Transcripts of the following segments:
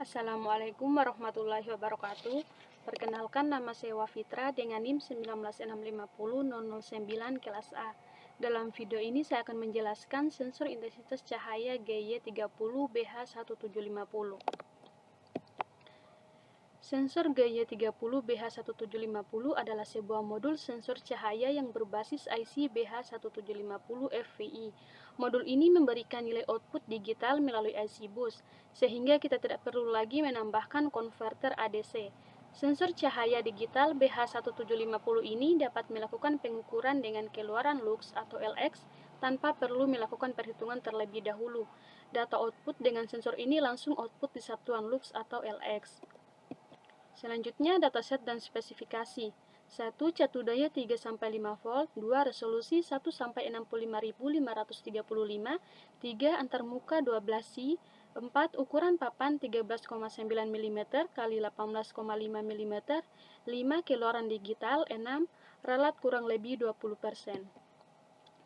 Assalamualaikum warahmatullahi wabarakatuh. Perkenalkan, nama saya Wafitra dengan NIM 196500009 kelas A. Dalam video ini saya akan menjelaskan sensor intensitas cahaya GY30BH1750. Sensor GY30BH1750 adalah sebuah modul sensor cahaya yang berbasis IC BH1750 FVI. Modul ini memberikan nilai output digital melalui IC bus, sehingga kita tidak perlu lagi menambahkan konverter ADC. Sensor cahaya digital BH1750 ini dapat melakukan pengukuran dengan keluaran lux atau LX tanpa perlu melakukan perhitungan terlebih dahulu. Data output dengan sensor ini langsung output di satuan lux atau LX. Selanjutnya, dataset dan spesifikasi. 1. Catu daya 3-5 volt. 2. Resolusi 1-65535. 3. Antarmuka 12C. 4. Ukuran papan 13,9 mm x 18,5 mm. 5. Keluaran digital. 6. Ralat kurang lebih 20%.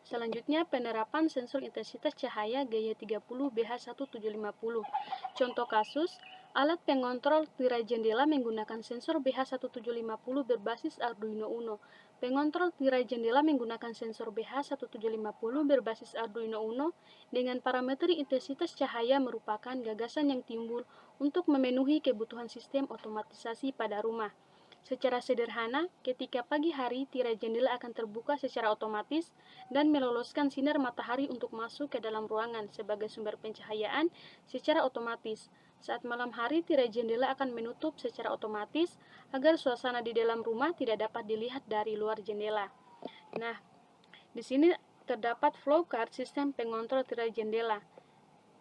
Selanjutnya, penerapan sensor intensitas cahaya GY30BH1750. Contoh kasus, alat pengontrol tirai jendela menggunakan sensor BH1750 berbasis Arduino Uno. Pengontrol tirai jendela menggunakan sensor BH1750 berbasis Arduino Uno dengan parameter intensitas cahaya merupakan gagasan yang timbul untuk memenuhi kebutuhan sistem otomatisasi pada rumah. Secara sederhana, ketika pagi hari, tirai jendela akan terbuka secara otomatis dan meloloskan sinar matahari untuk masuk ke dalam ruangan sebagai sumber pencahayaan secara otomatis. Saat malam hari, tirai jendela akan menutup secara otomatis agar suasana di dalam rumah tidak dapat dilihat dari luar jendela. Nah, di sini terdapat flowchart sistem pengontrol tirai jendela.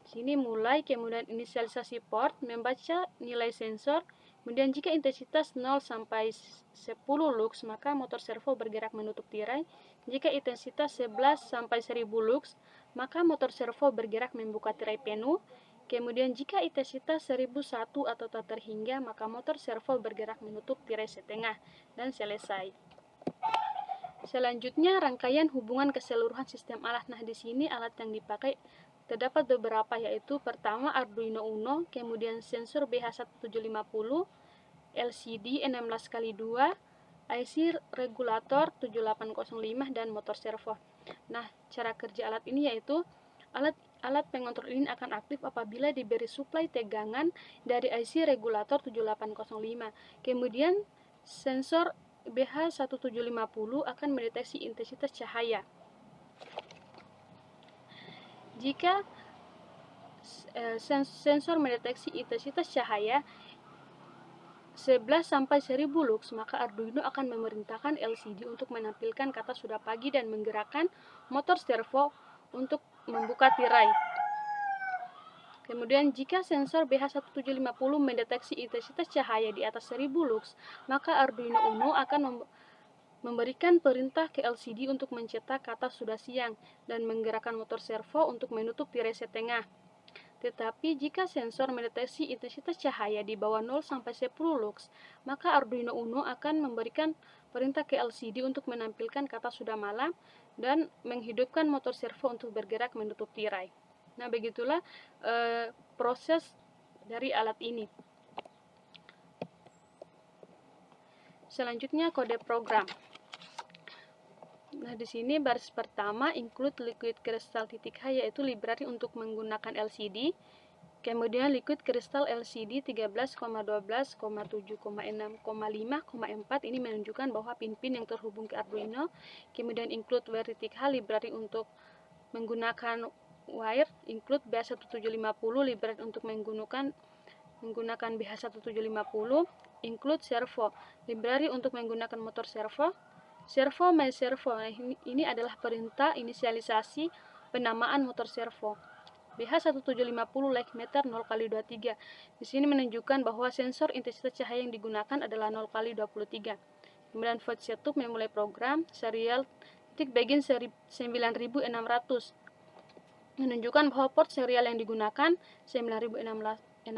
Di sini mulai, kemudian inisialisasi port, membaca nilai sensor. Kemudian jika intensitas 0 sampai 10 lux, maka motor servo bergerak menutup tirai. Jika intensitas 11 sampai 1000 lux, maka motor servo bergerak membuka tirai penuh. Kemudian jika intensitas 1001 atau tak terhingga, maka motor servo bergerak menutup tirai setengah dan selesai. Selanjutnya, rangkaian hubungan keseluruhan sistem alat. Nah, di sini alat yang dipakai terdapat beberapa, yaitu pertama Arduino Uno, kemudian sensor BH1750, LCD 16x2, IC regulator 7805 dan motor servo. Nah, cara kerja alat ini yaitu alat pengontrol ini akan aktif apabila diberi suplai tegangan dari IC regulator 7805. Kemudian sensor BH1750 akan mendeteksi intensitas cahaya. Jika sensor mendeteksi intensitas cahaya 11 sampai 1000 lux, maka Arduino akan memerintahkan LCD untuk menampilkan kata sudah pagi dan menggerakkan motor servo untuk membuka tirai. Kemudian jika sensor BH1750 mendeteksi intensitas cahaya di atas 1000 lux, maka Arduino Uno akan memberikan perintah ke LCD untuk mencetak kata sudah siang dan menggerakkan motor servo untuk menutup tirai setengah. Tetapi jika sensor mendeteksi intensitas cahaya di bawah 0 sampai 10 lux, maka Arduino Uno akan memberikan perintah ke LCD untuk menampilkan kata sudah malam dan menghidupkan motor servo untuk bergerak menutup tirai. Nah, begitulah proses dari alat ini. Selanjutnya, kode program. Nah, di sini baris pertama include liquid crystal titik H, yaitu library untuk menggunakan LCD. Kemudian liquid crystal LCD 13,12,7,6,5,4 ini menunjukkan bahwa pin-pin yang terhubung ke Arduino. Kemudian include wire titik H, library untuk menggunakan wire. Include BH1750, library untuk menggunakan BH1750. Include servo, library untuk menggunakan motor servo. Servo my servo, ini adalah perintah inisialisasi penamaan motor servo. BH1750 like meter 0x23. Di sini menunjukkan bahwa sensor intensitas cahaya yang digunakan adalah 0x23. Kemudian void setup memulai program serial titik begin 9600. Menunjukkan bahwa port serial yang digunakan 9600.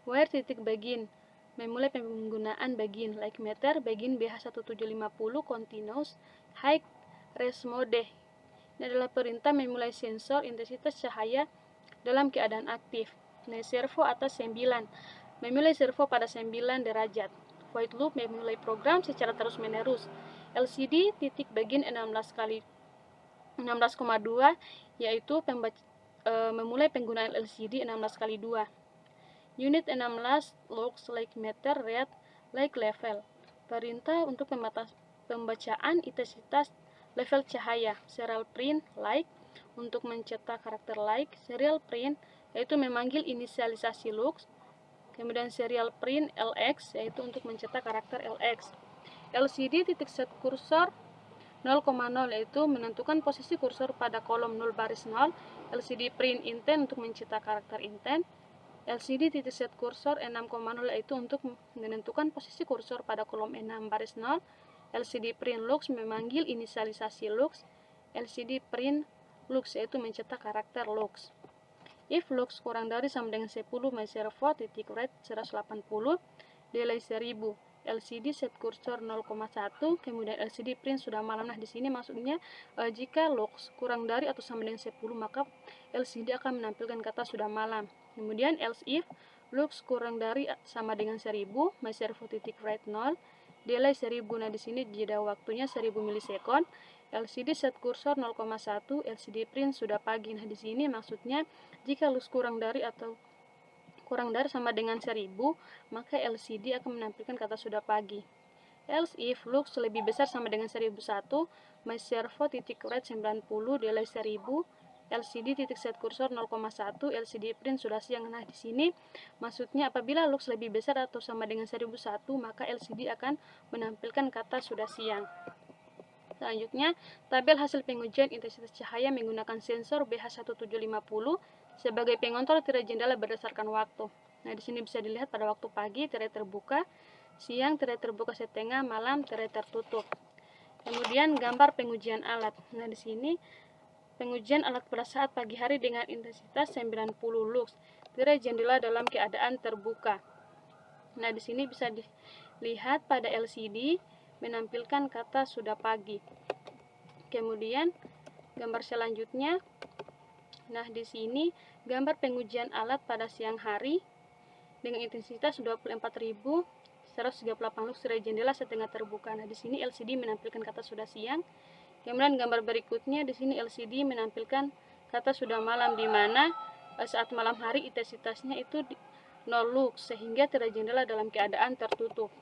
Where titik begin memulai penggunaan begin like meter begin BH1750 continuous high res mode. Ini adalah perintah memulai sensor intensitas cahaya dalam keadaan aktif. Nah, servo atas 9. Memulai servo pada 9 derajat. Void loop memulai program secara terus-menerus. LCD titik begin 16 kali 16,2 yaitu memulai penggunaan LCD 16 kali 2. Unit 16 looks like meter read like level. Perintah untuk pembacaan intensitas level cahaya. Serial print like untuk mencetak karakter like. Serial print yaitu memanggil inisialisasi looks. Kemudian serial print LX yaitu untuk mencetak karakter LX. LCD titik set kursor 0,0 yaitu menentukan posisi kursor pada kolom 0 baris 0. LCD print intent untuk mencetak karakter intent. LCD titik set kursor 6,0 yaitu untuk menentukan posisi kursor pada kolom 6 baris 0. LCD print looks memanggil inisialisasi looks. LCD print looks yaitu mencetak karakter looks. If looks kurang dari sama dengan 10, my servo titik read 180, delay 1000. LCD set kursor 0,1, kemudian LCD print sudah malam. Nah, di sini maksudnya jika looks kurang dari atau sama dengan 10, maka LCD akan menampilkan kata sudah malam. Kemudian else if looks kurang dari sama dengan 1000, my servo titik read 0, delay 1000. Nah, di sini jeda waktunya 1000 milisekund. LCD set kursor 0,1, LCD print sudah pagi. Nah, di sini maksudnya jika lux kurang dari sama dengan 1000, maka LCD akan menampilkan kata sudah pagi. Else if lux lebih besar sama dengan 1001, my servo titik read 90, delay 1000, LCD titik set kursor 0,1, LCD print sudah siang. Nah, di sini maksudnya apabila lux lebih besar atau sama dengan 1001, maka LCD akan menampilkan kata sudah siang. Selanjutnya, tabel hasil pengujian intensitas cahaya menggunakan sensor BH1750 sebagai pengontrol tirai jendela berdasarkan waktu. Nah, di sini bisa dilihat pada waktu pagi tirai terbuka, siang tirai terbuka setengah, malam tirai tertutup. Kemudian gambar pengujian alat. Nah, di sini pengujian alat pada saat pagi hari dengan intensitas 90 lux. Tirai jendela dalam keadaan terbuka. Nah, di sini bisa dilihat pada LCD menampilkan kata sudah pagi. Kemudian gambar selanjutnya, nah di sini gambar pengujian alat pada siang hari dengan intensitas 24.138 lux tirai jendela setengah terbuka. Nah, di sini LCD menampilkan kata sudah siang. Kemudian gambar berikutnya, di sini LCD menampilkan kata sudah malam, di mana saat malam hari intensitasnya itu 0 lux sehingga tirai jendela dalam keadaan tertutup.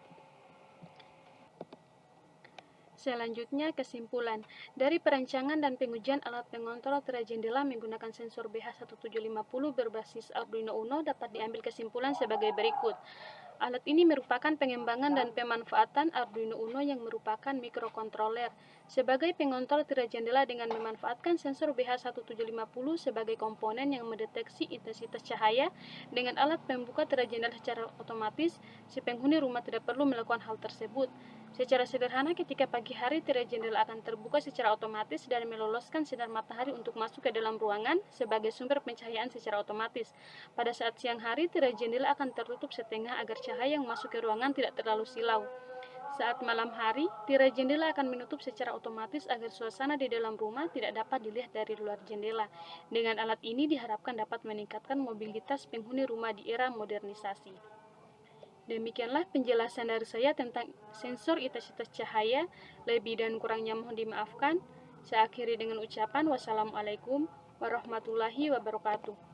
Selanjutnya, kesimpulan. Dari perancangan dan pengujian alat pengontrol tirai jendela menggunakan sensor BH1750 berbasis Arduino Uno dapat diambil kesimpulan sebagai berikut. Alat ini merupakan pengembangan dan pemanfaatan Arduino Uno yang merupakan mikrokontroler sebagai pengontrol tirai jendela dengan memanfaatkan sensor BH1750 sebagai komponen yang mendeteksi intensitas cahaya. Dengan alat pembuka tirai jendela secara otomatis, si penghuni rumah tidak perlu melakukan hal tersebut. Secara sederhana, ketika pagi hari tirai jendela akan terbuka secara otomatis dan meloloskan sinar matahari untuk masuk ke dalam ruangan sebagai sumber pencahayaan secara otomatis. Pada saat siang hari, tirai jendela akan tertutup setengah agar cahaya yang masuk ke ruangan tidak terlalu silau. Saat malam hari, tirai jendela akan menutup secara otomatis agar suasana di dalam rumah tidak dapat dilihat dari luar jendela. Dengan alat ini diharapkan dapat meningkatkan mobilitas penghuni rumah di era modernisasi. Demikianlah penjelasan dari saya tentang sensor intensitas cahaya. Lebih dan kurangnya mohon dimaafkan. Saya akhiri dengan ucapan wassalamualaikum warahmatullahi wabarakatuh.